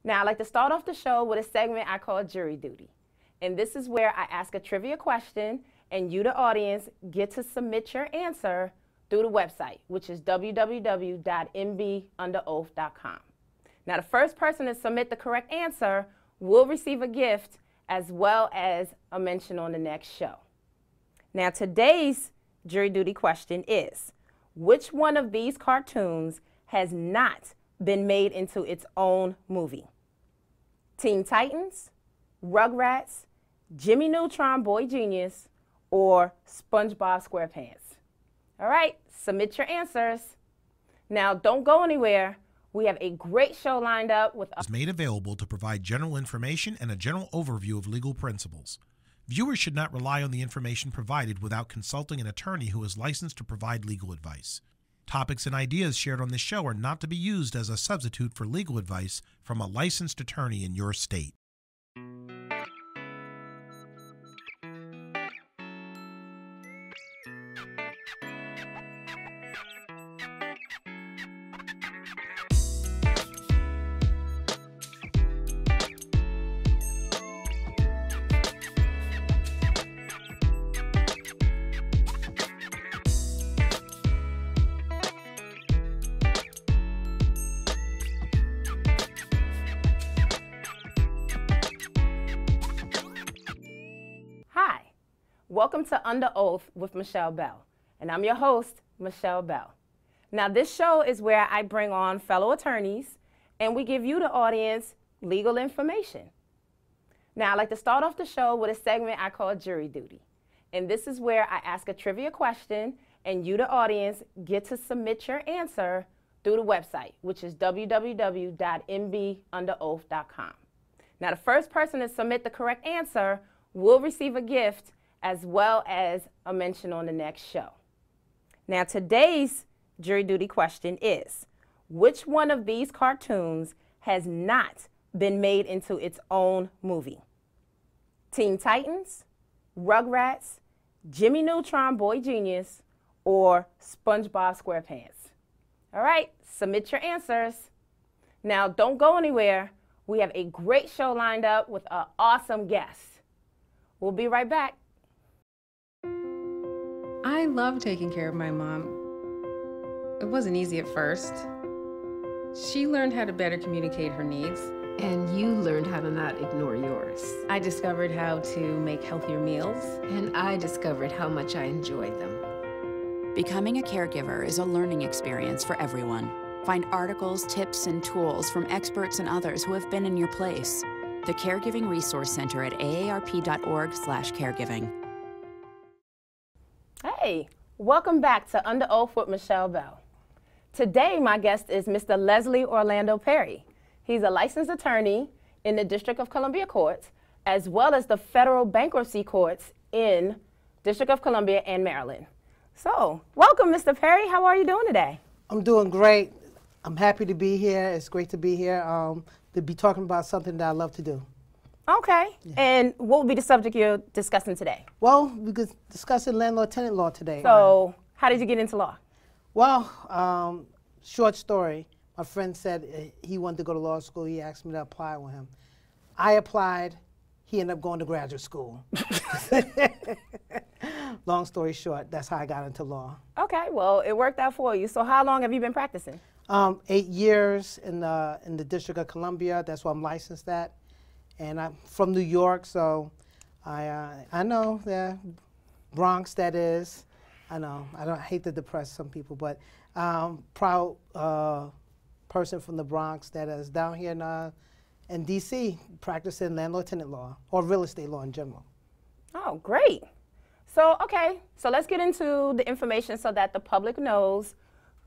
Now, I like to start off the show with a segment I call Jury Duty. And this is where I ask a trivia question, and you, the audience, get to submit your answer through the website, which is www.mbunderoath.com. Now, the first person to submit the correct answer will receive a gift as well as a mention on the next show. Now, today's Jury Duty question is, which one of these cartoons has not been made into its own movie? Teen Titans, Rugrats, Jimmy Neutron Boy Genius, or SpongeBob SquarePants? All right, submit your answers. Now, don't go anywhere. We have a great show lined up with is made available to provide general information and a general overview of legal principles. Viewers should not rely on the information provided without consulting an attorney who is licensed to provide legal advice. Topics and ideas shared on this show are not to be used as a substitute for legal advice from a licensed attorney in your state. Welcome to Under Oath with Michelle Bell, and I'm your host, Michelle Bell. Now, this show is where I bring on fellow attorneys, and we give you, the audience, legal information. Now, I like to start off the show with a segment I call Jury Duty, and this is where I ask a trivia question, and you, the audience, get to submit your answer through the website, which is www.mbunderoath.com. Now, the first person to submit the correct answer will receive a gift as well as a mention on the next show. Now, today's Jury Duty question is, which one of these cartoons has not been made into its own movie? Teen Titans, Rugrats, Jimmy Neutron Boy Genius, or SpongeBob SquarePants? All right, submit your answers. Now, don't go anywhere. We have a great show lined up with an awesome guest. We'll be right back. I love taking care of my mom. It wasn't easy at first. She learned how to better communicate her needs. And you learned how to not ignore yours. I discovered how to make healthier meals. And I discovered how much I enjoyed them. Becoming a caregiver is a learning experience for everyone. Find articles, tips, and tools from experts and others who have been in your place. The Caregiving Resource Center at aarp.org/caregiving. Hey, welcome back to Under Oath with Michelle Bell. Today, my guest is Mr. Leslie Orlando Perry. He's a licensed attorney in the District of Columbia Courts, as well as the federal bankruptcy courts in District of Columbia and Maryland. So, welcome, Mr. Perry. How are you doing today? I'm doing great. I'm happy to be here. It's great to be here to be talking about something that I love to do. Okay. Yeah. And what will be the subject you're discussing today? Well, we're discussing landlord-tenant law today. So, how did you get into law? Well, short story. My friend said he wanted to go to law school. He asked me to apply with him. I applied. He ended up going to graduate school. Long story short, that's how I got into law. Okay, well, it worked out for you. So how long have you been practicing? 8 years in the District of Columbia. That's where I'm licensed at. And I'm from New York, so I know the Bronx, that is. I know. I hate to depress some people, but proud person from the Bronx that is down here in D.C. practicing landlord-tenant law or real estate law in general. Oh, great. So, okay, so let's get into the information so that the public knows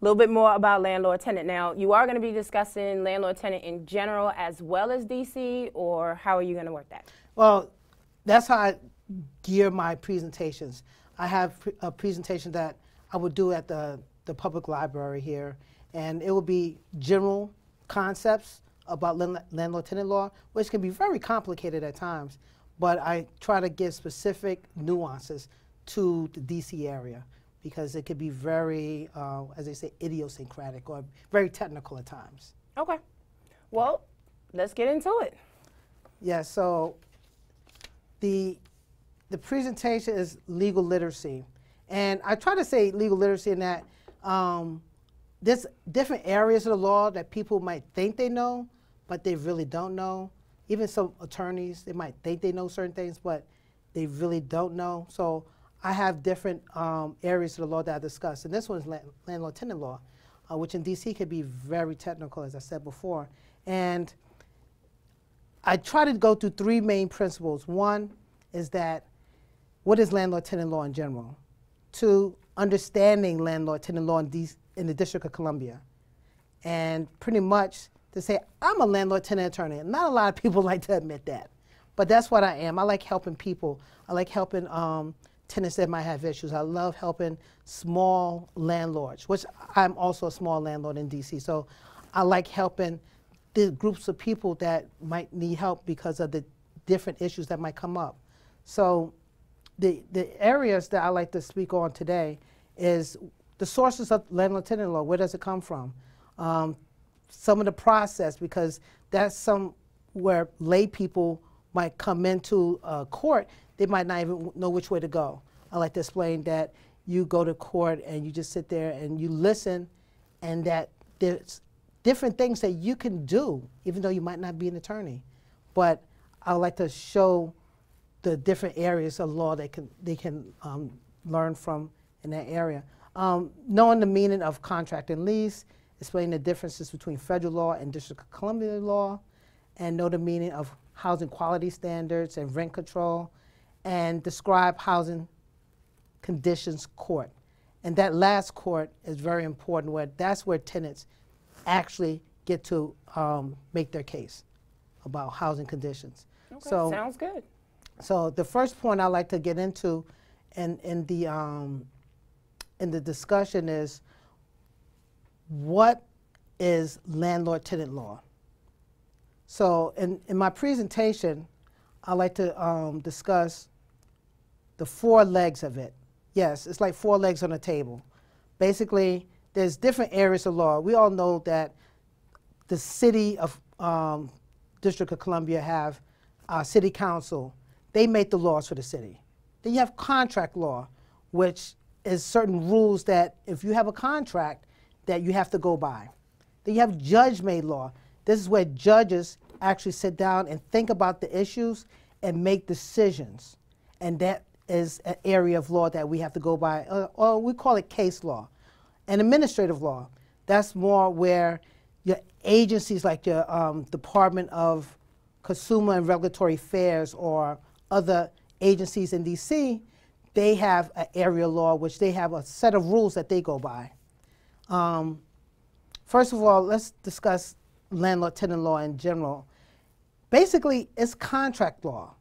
a little bit more about landlord-tenant. Now, you are going to be discussing landlord-tenant in general as well as D.C., or how are you going to work that? Well, that's how I gear my presentations. I have a presentation that I would do at the public library here, and it will be general concepts about landlord-tenant law, which can be very complicated at times, but I try to give specific nuances to the D.C. area, because it could be very, as they say, idiosyncratic or very technical at times. Okay. Well, let's get into it. Yeah, so the presentation is legal literacy. And I try to say legal literacy in that there's different areas of the law that people might think they know, but they really don't know. Even some attorneys, they might think they know certain things, but they really don't know. So I have different areas of the law that I discuss. And this one is landlord-tenant law, which in DC can be very technical, as I said before. And I try to go through three main principles. One is that what is landlord-tenant law in general? Two, understanding landlord-tenant law in the District of Columbia. And pretty much to say, I'm a landlord-tenant attorney. Not a lot of people like to admit that, but that's what I am. I like helping people. I like helping tenants that might have issues. I love helping small landlords, which I'm also a small landlord in DC. So I like helping the groups of people that might need help because of the different issues that might come up. So the areas that I like to speak on today is the sources of landlord-tenant law. Where does it come from? Some of the process, because that's some where lay people might come into court, they might not even know which way to go. I like to explain that you go to court and you just sit there and you listen, and that there's different things that you can do, even though you might not be an attorney. But I like to show the different areas of law they can learn from in that area. Knowing the meaning of contract and lease, explain the differences between federal law and District of Columbia law, and know the meaning of housing quality standards and rent control, and describe housing conditions court. And that last court is very important, where that's where tenants actually get to make their case about housing conditions. Okay, so, sounds good. So the first point I like to get into in the discussion is, what is landlord-tenant law? So in my presentation, I like to discuss the 4 legs of it. Yes, it's like 4 legs on a table. Basically, there's different areas of law. We all know that the city of District of Columbia have city council. They make the laws for the city. Then you have contract law, which is certain rules that if you have a contract that you have to go by. Then you have judge-made law. This is where judges actually sit down and think about the issues and make decisions. And that is an area of law that we have to go by, or we call it case law. And administrative law, that's more where your agencies like your Department of Consumer and Regulatory Affairs or other agencies in DC, they have an area law which they have a set of rules that they go by. First of all, let's discuss landlord-tenant law in general. Basically, it's contract law.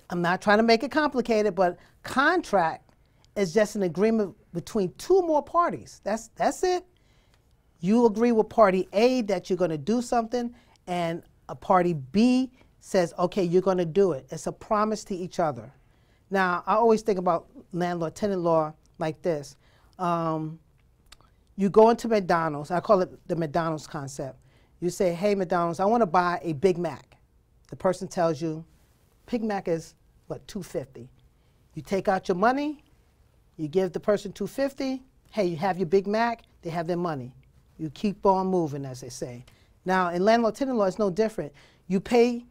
I'm not trying to make it complicated, but contract is just an agreement between 2 more parties. That's it. You agree with party A that you're going to do something, and a party B says, okay, you're going to do it. It's a promise to each other. Now, I always think about landlord-tenant law like this. You go into McDonald's. I call it the McDonald's concept. You say, hey, McDonald's, I want to buy a Big Mac. The person tells you, Big Mac is, what, $2.50. You take out your money. You give the person $2.50. Hey, you have your Big Mac. They have their money. You keep on moving, as they say. Now, in landlord-tenant law, it's no different. You pay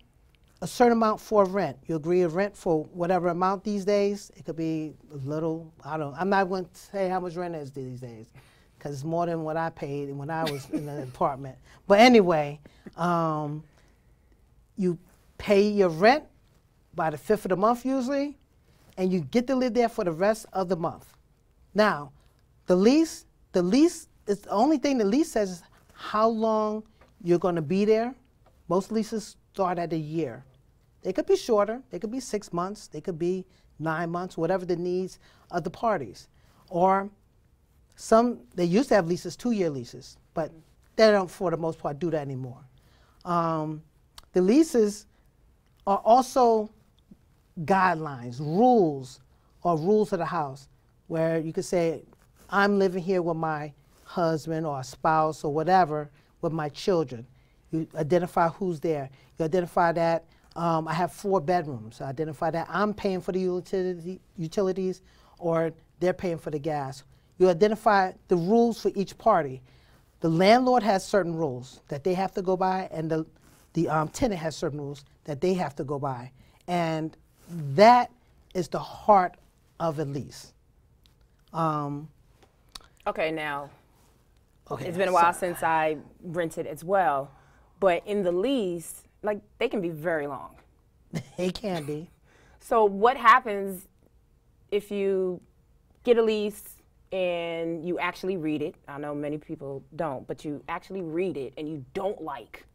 a certain amount for rent. You agree to rent for whatever amount these days. It could be a little, I'm not going to say how much rent is these days, because it's more than what I paid when I was in the apartment. But anyway, you pay your rent by the 5th of the month usually, and you get to live there for the rest of the month. Now, the lease is the only thing the lease says is how long you're going to be there. Most leases start at a year. They could be shorter. They could be 6 months. They could be 9 months, whatever the needs of the parties. Or they used to have leases, 2-year leases, but they don't, for the most part, do that anymore. The leases are also guidelines, rules of the house, where you could say, I'm living here with my husband or a spouse or whatever, with my children. You identify who's there. You identify that I have 4 bedrooms. I identify that I'm paying for the utilities or they're paying for the gas. You identify the rules for each party. The landlord has certain rules that they have to go by, and the tenant has certain rules that they have to go by. And that is the heart of a lease. Okay, now, Okay, it's been a while since I rented as well, but in the lease, like, they can be very long. It can be. So what happens if you get a lease and you actually read it? I know many people don't, but you actually read it and you don't like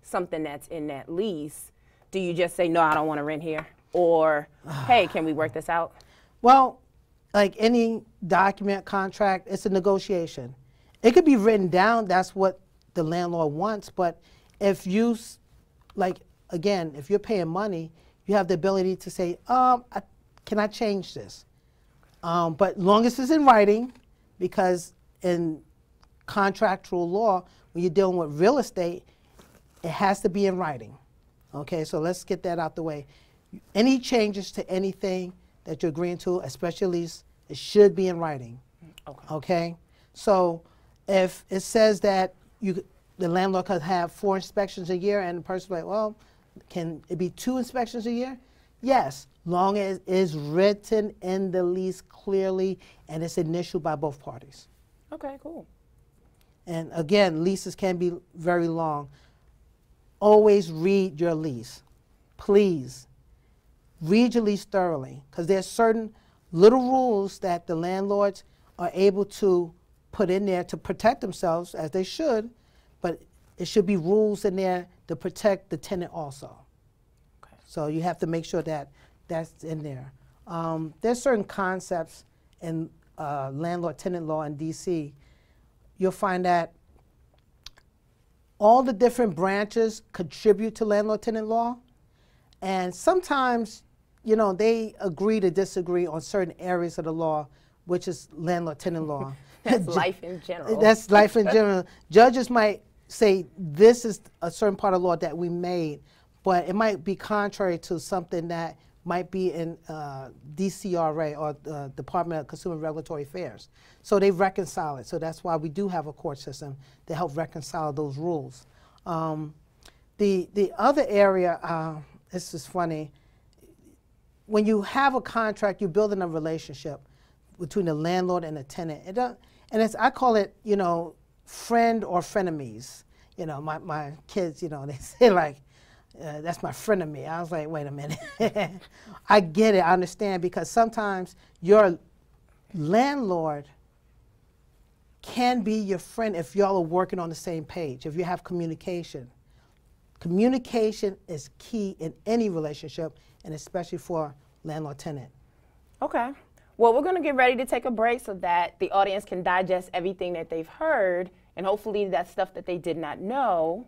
something that's in that lease. Do you just say, no, I don't want to rent here? Or, hey, can we work this out? Well, like any document, contract, it's a negotiation. It could be written down, that's what the landlord wants, but if you, like, again, if you're paying money, you have the ability to say, can I change this? But long as it's in writing, because in contractual law, when you're dealing with real estate, it has to be in writing. Okay, so let's get that out the way. Any changes to anything that you're agreeing to, especially it should be in writing. Okay? So if it says that the landlord could have 4 inspections a year and the person's like, well, can it be 2 inspections a year? Yes, long as it is written in the lease clearly and it's initialed by both parties. Okay, cool. And again, leases can be very long. Always read your lease. Please, read your lease thoroughly, because there's certain little rules that the landlords are able to put in there to protect themselves, as they should, but it should be rules in there to protect the tenant also. Okay. So you have to make sure that that's in there. There's certain concepts in landlord-tenant law in DC. You'll find that all the different branches contribute to landlord-tenant law, and sometimes, you know, they agree to disagree on certain areas of the law, which is landlord-tenant law. That's life in general. That's life in general. Judges might say this is a certain part of law that we made, but it might be contrary to something that might be in DCRA or Department of Consumer Regulatory Affairs. So they reconcile it. So that's why we do have a court system to help reconcile those rules. The other area, this is funny, when you have a contract, you're building a relationship between the landlord and the tenant. I call it, you know, friend or frenemies. You know, my kids, you know, they say like, that's my frenemy. I was like, wait a minute. I get it, I understand, because sometimes your landlord can be your friend if y'all are working on the same page, if you have communication. Communication is key in any relationship, and especially for landlord-tenant. Okay. Well, we're going to get ready to take a break so that the audience can digest everything that they've heard, and hopefully that's stuff that they did not know,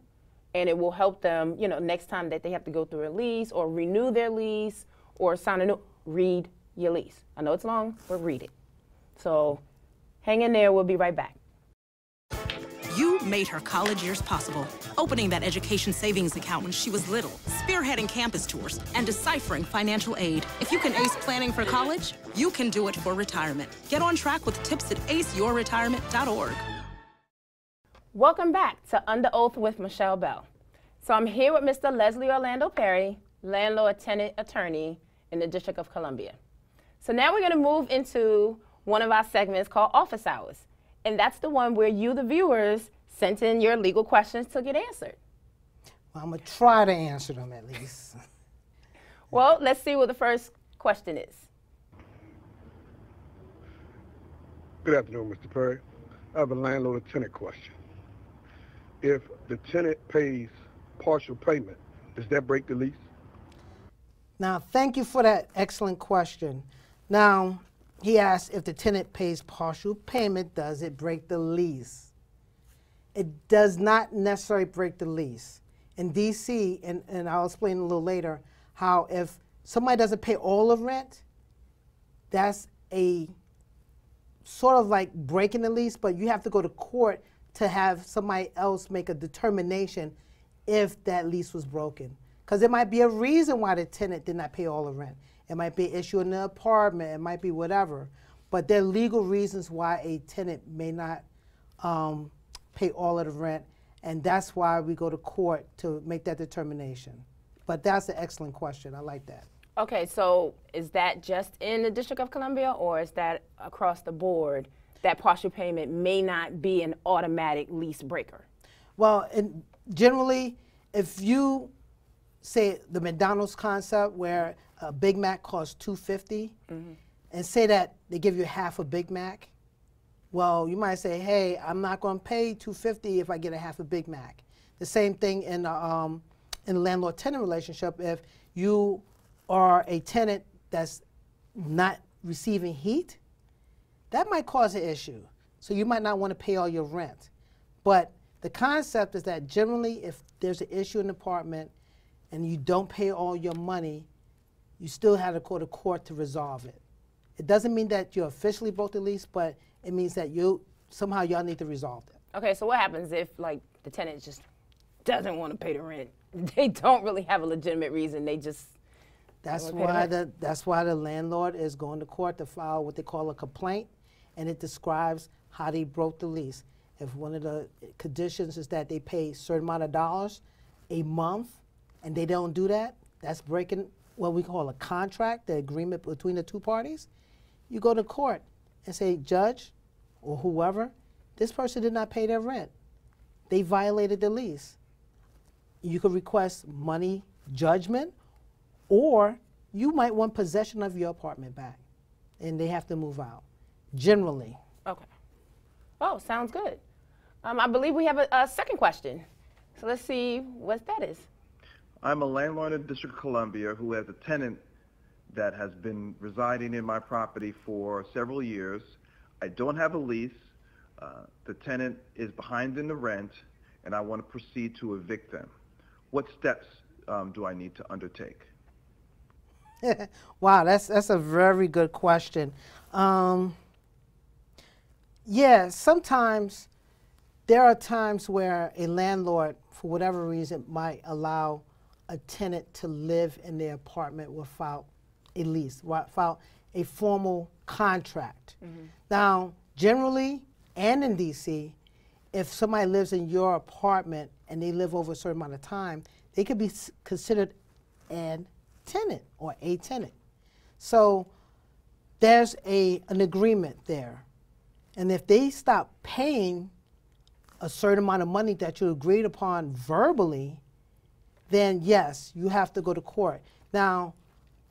and it will help them, you know, next time that they have to go through a lease or renew their lease or sign a new, read your lease. I know it's long, but read it. So hang in there. We'll be right back. You made her college years possible, opening that education savings account when she was little, spearheading campus tours, and deciphering financial aid. If you can ace planning for college, you can do it for retirement. Get on track with tips at aceyourretirement.org. Welcome back to Under Oath with Michelle Bell. So I'm here with Mr. Leslie Orlando Perry, landlord-tenant attorney in the District of Columbia. So now we're going to move into one of our segments called Office Hours. And that's the one where you, the viewers, sent in your legal questions to get answered. Well, I'm going to try to answer them at least. Well, let's see what the first question is. Good afternoon, Mr. Perry. I have a landlord-tenant question. If the tenant pays partial payment, does that break the lease? Now, thank you for that excellent question. Now, he asked if the tenant pays partial payment, does it break the lease? It does not necessarily break the lease. In DC, and I'll explain a little later, how if somebody doesn't pay all of rent, that's a sort of like breaking the lease, but you have to go to court to have somebody else make a determination if that lease was broken. Because there might be a reason why the tenant did not pay all the rent. It might be an issue in the apartment. It might be whatever. But there are legal reasons why a tenant may not pay all of the rent, and that's why we go to court to make that determination. But that's an excellent question. I like that. Okay, so is that just in the District of Columbia, or is that across the board that partial payment may not be an automatic lease breaker? Well, generally, if you say the McDonald's concept where a Big Mac costs $2.50, and say that they give you half a Big Mac, well, you might say, hey, I'm not going to pay $2.50 if I get a half a Big Mac. The same thing in the landlord-tenant relationship. If you are a tenant that's not receiving heat, that might cause an issue. So you might not want to pay all your rent. But the concept is that generally if there's an issue in the apartment and you don't pay all your money, you still have to go to court to resolve it. It doesn't mean that you officially broke the lease, but it means that somehow y'all need to resolve it. Okay, so what happens if like the tenant just doesn't want to pay the rent? They don't really have a legitimate reason. They just that's why the landlord is going to court to file what they call a complaint, and it describes how they broke the lease. If one of the conditions is that they pay a certain amount of dollars a month, and they don't do that, that's breaking what we call a contract, the agreement between the two parties. You go to court and say, judge or whoever, this person did not pay their rent. They violated the lease. You could request money judgment, or you might want possession of your apartment back, and they have to move out, generally. Okay. Oh, sounds good. I believe we have a second question. So let's see what that is. I'm a landlord in the District of Columbia who has a tenant that has been residing in my property for several years. I don't have a lease. The tenant is behind in the rent, and I want to proceed to evict them. What steps do I need to undertake? Wow, that's a very good question. Yeah, sometimes there are times where a landlord, for whatever reason, might allow a tenant to live in their apartment without a lease, without a formal contract. Now, generally, and in DC, if somebody lives in your apartment and they live over a certain amount of time, they could be considered an tenant or a tenant. So there's an agreement there. And if they stop paying a certain amount of money that you agreed upon verbally, then yes, you have to go to court. Now,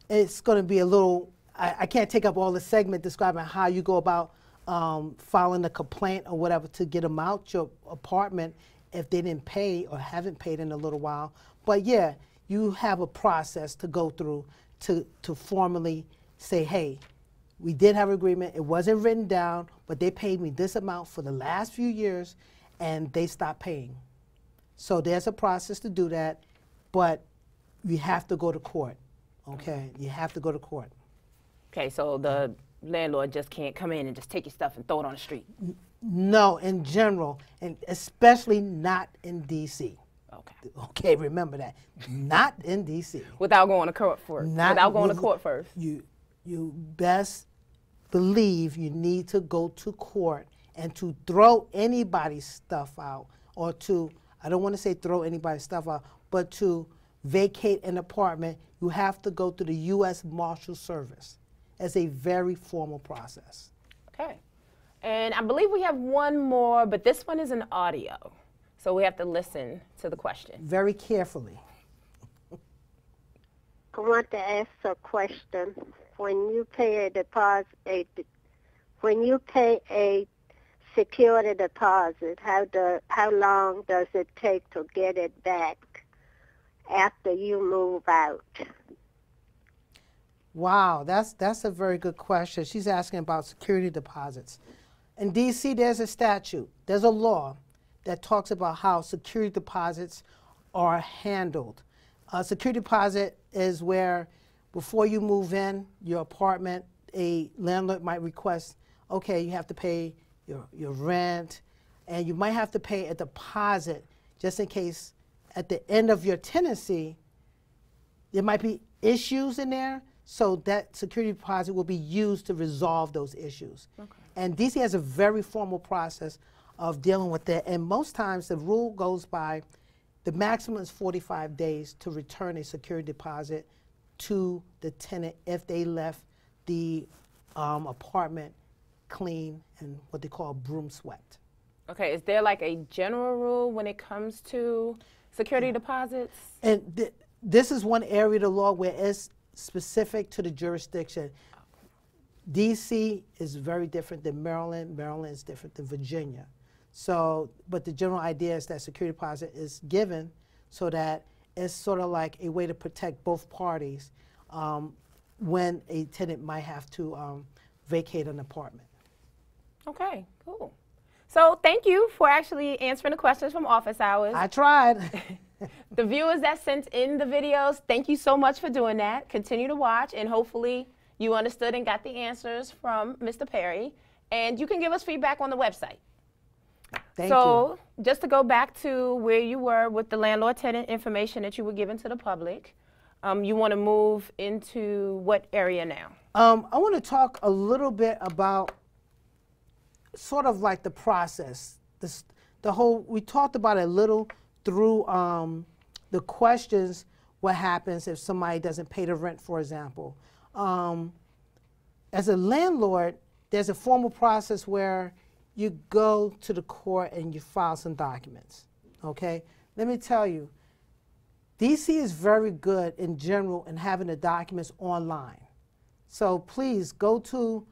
it's going to be a little, I can't take up all the segment describing how you go about filing a complaint or whatever to get them out your apartment if they didn't pay or haven't paid in a little while. But yeah, you have a process to go through to formally say, hey, we did have an agreement. It wasn't written down, but they paid me this amount for the last few years, and they stopped paying. So there's a process to do that, but you have to go to court, okay? You have to go to court. Okay, so the landlord just can't come in and just take your stuff and throw it on the street? No, in general, and especially not in D.C. Okay. Okay, remember that. Not in D.C. Without going to court first. Without going to court first. You best believe you need to go to court, and to throw anybody's stuff out, or to, I don't want to say throw anybody's stuff out, but to vacate an apartment, you have to go to the U.S. Marshal Service. It's a very formal process. Okay. And I believe we have one more, but this one is an audio. So we have to listen to the question. Very carefully. I want to ask a question. When you pay a deposit, when you pay a security deposit, how long does it take to get it back after you move out? Wow, that's a very good question. She's asking about security deposits. In D.C., there's a statute, there's a law that talks about how security deposits are handled. A security deposit is where, before you move in your apartment, a landlord might request, okay, you have to pay your rent, and you might have to pay a deposit just in case at the end of your tenancy, there might be issues in there, so that security deposit will be used to resolve those issues. Okay. And DC has a very formal process of dealing with that, and most times the rule goes by the maximum is 45 days to return a security deposit to the tenant if they left the apartment clean and what they call broom swept. Okay, is there like a general rule when it comes to security deposits? And this is one area of the law where it's specific to the jurisdiction. DC is very different than Maryland. Maryland is different than Virginia. So, but the general idea is that security deposit is given so that it's sort of like a way to protect both parties when a tenant might have to vacate an apartment. Okay, cool. So thank you for actually answering the questions from office hours. I tried. The viewers that sent in the videos, thank you so much for doing that. Continue to watch, and hopefully you understood and got the answers from Mr. Perry. And you can give us feedback on the website. Thank you. Just to go back to where you were with the landlord-tenant information that you were giving to the public, you want to move into what area now? I want to talk a little bit about sort of like the process. We talked about it a little through the questions, what happens if somebody doesn't pay the rent, for example. As a landlord, there's a formal process where you go to the court and you file some documents, okay? Let me tell you, DC is very good in general in having the documents online. So please go to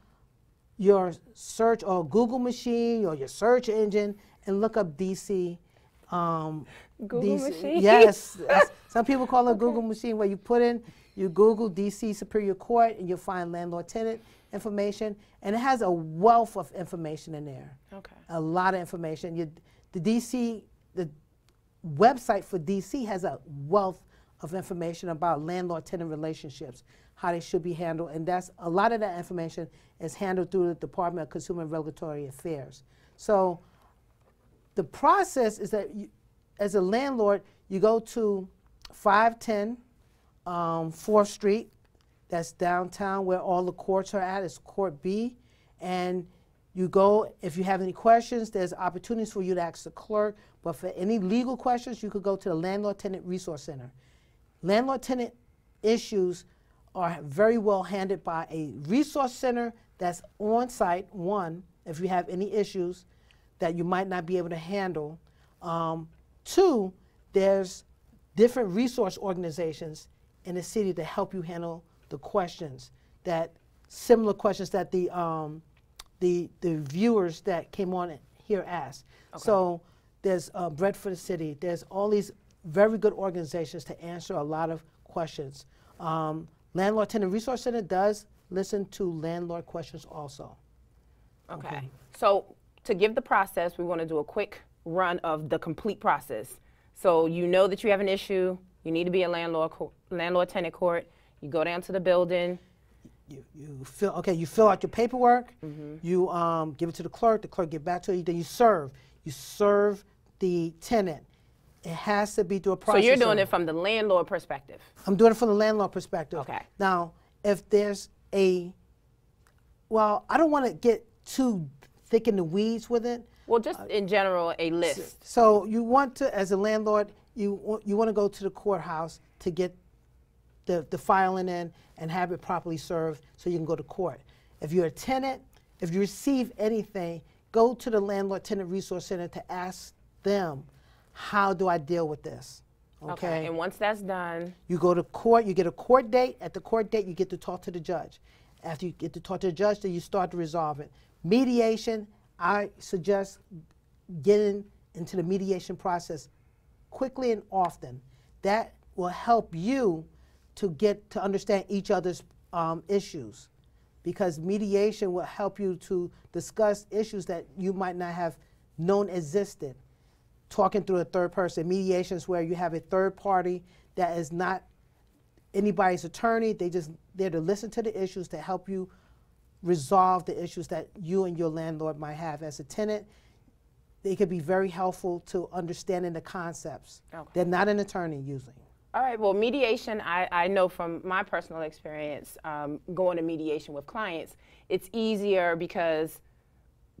your search or Google machine or your search engine and look up DC. Google machine? Yes. Some people call it Google machine, where you put in, you Google DC Superior Court and you'll find landlord-tenant information, and it has a wealth of information in there. Okay. A lot of information. The website for DC has a wealth of information about landlord-tenant relationships, how they should be handled, and a lot of that information is handled through the Department of Consumer and Regulatory Affairs. So the process is that as a landlord, you go to 510 4th Street, that's downtown where all the courts are at. It's Court B. And you go, if you have any questions, there's opportunities for you to ask the clerk. But for any legal questions, you could go to the Landlord-Tenant Resource Center. Landlord-tenant issues are very well handled by a resource center that's on site, one, if you have any issues that you might not be able to handle. Two, there's different resource organizations in the city to help you handle the questions, similar questions that the viewers that came on here asked. Okay. So there's Bread for the City. There's all these very good organizations to answer a lot of questions. Landlord-Tenant Resource Center does listen to landlord questions also. Okay. So to give the process, we want to do a quick run of the complete process. So you know that you have an issue. You need to be a landlord-tenant court. You go down to the building. You fill out your paperwork. Mm-hmm. You give it to the clerk get back to you. Then you serve. You serve the tenant. It has to be through a process. So you're doing it from the landlord perspective. I'm doing it from the landlord perspective. Okay. Now, if there's I don't want to get too thick in the weeds with it. Well, just in general, a list. So you want to, as a landlord, you want to go to the courthouse to get the filing in and have it properly served so you can go to court. If you're a tenant, if you receive anything, go to the Landlord-Tenant Resource Center to ask them, how do I deal with this? Okay. And once that's done, you go to court, you get a court date. At the court date, you get to talk to the judge. After you get to talk to the judge, then you start to resolve it. Mediation, I suggest getting into the mediation process quickly and often. That will help you to understand each other's issues, because mediation will help you to discuss issues that you might not have known existed. Talking through a third person. Mediation is where you have a third party that is not anybody's attorney. They just there to listen to the issues, to help you resolve the issues that you and your landlord might have. As a tenant, they could be very helpful to understanding the concepts. Okay. They're not an attorney usually. All right, well, mediation, I know from my personal experience going to mediation with clients, it's easier because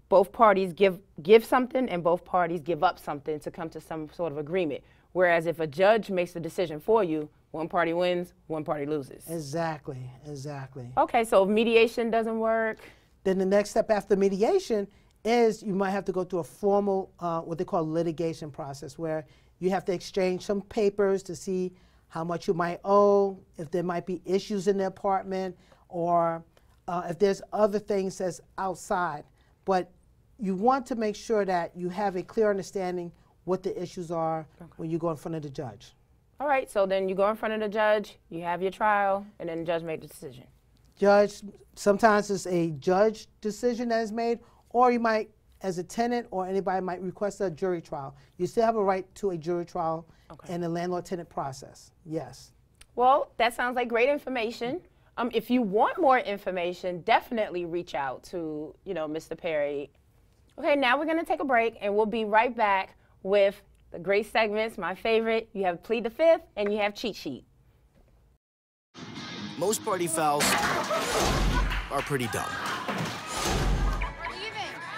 both parties give something and both parties give up something to come to some sort of agreement. Whereas if a judge makes the decision for you, one party wins, one party loses. Exactly, exactly. Okay, so if mediation doesn't work? Then the next step after mediation is you might have to go through a formal, what they call litigation process, where you have to exchange some papers to see how much you might owe, if there might be issues in the apartment, or if there's other things that's outside. But you want to make sure that you have a clear understanding what the issues are when you go in front of the judge. All right, so then you go in front of the judge, you have your trial, and then the judge makes the decision. Judge, sometimes it's a judge decision that is made, or you might, as a tenant or anybody, might request a jury trial. You still have a right to a jury trial in the landlord-tenant process, yes. Well, that sounds like great information. If you want more information, definitely reach out to, Mr. Perry. Okay, now we're gonna take a break, and we'll be right back with the great segments, my favorite. You have Plead the Fifth, and you have Cheat Sheet. Most party fouls are pretty dumb.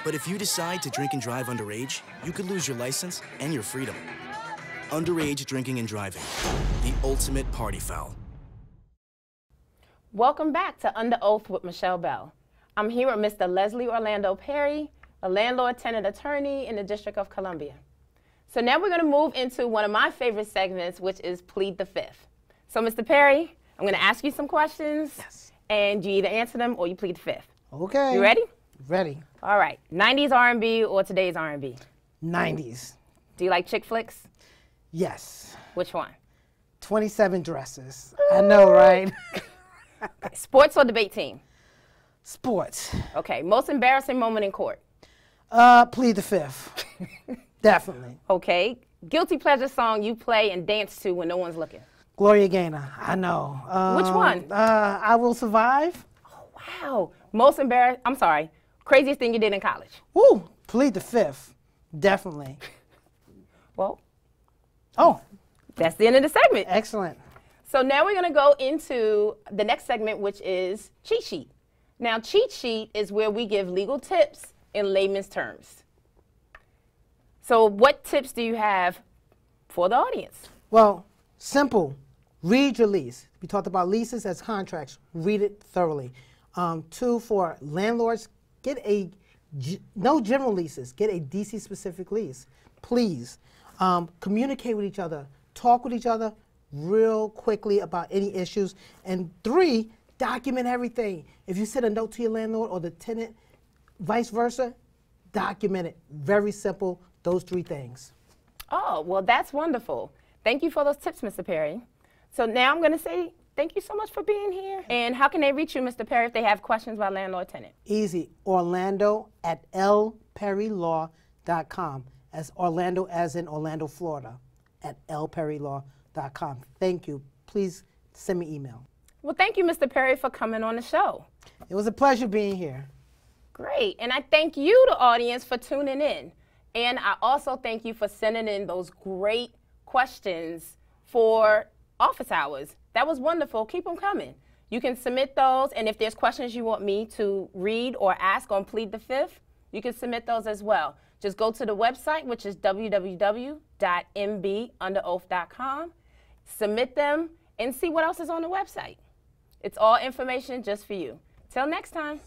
But if you decide to drink and drive underage, you could lose your license and your freedom. Underage drinking and driving, the ultimate party foul. Welcome back to Under Oath with Michelle Bell. I'm here with Mr. Leslie Orlando Perry, a landlord-tenant attorney in the District of Columbia. So now we're going to move into one of my favorite segments, which is Plead the Fifth. So, Mr. Perry, I'm going to ask you some questions, and you either answer them or you plead the fifth. Okay. You ready? Ready. All right. 90s R&B or today's R&B? 90s. Do you like chick flicks? Yes. Which one? 27 Dresses. I know, right? Sports or debate team? Sports. Okay. Most embarrassing moment in court? Plead the Fifth. Definitely. Okay. Guilty pleasure song you play and dance to when no one's looking? Gloria Gaynor. I know. Which one? I Will Survive. Oh, wow. Most craziest thing you did in college? Woo, Plead the Fifth. Definitely. Well. Oh. That's the end of the segment. Excellent. So now we're going to go into the next segment, which is Cheat Sheet. Now, Cheat Sheet is where we give legal tips in layman's terms. So what tips do you have for the audience? Well, simple. Read your lease. We talked about leases as contracts. Read it thoroughly. 2, for landlords, no general leases. Get a DC-specific lease, please. Communicate with each other. Talk with each other real quickly about any issues. And 3, document everything. If you send a note to your landlord or the tenant, vice versa, document it. Very simple, those 3 things. Oh, well, that's wonderful. Thank you for those tips, Mr. Perry. So now I'm going to say thank you so much for being here. And how can they reach you, Mr. Perry, if they have questions about landlord-tenant? Easy. Orlando at lperrylaw.com. As Orlando as in Orlando, Florida, at lperrylaw.com. Thank you. Please send me email. Well, thank you, Mr. Perry, for coming on the show. It was a pleasure being here. Great. And I thank you, the audience, for tuning in. And I also thank you for sending in those great questions for office hours. That was wonderful. Keep them coming. You can submit those, and if there's questions you want me to read or ask on Plead the Fifth, you can submit those as well. Just go to the website, which is www.mbunderoath.com, submit them, and see what else is on the website. It's all information just for you. Till next time.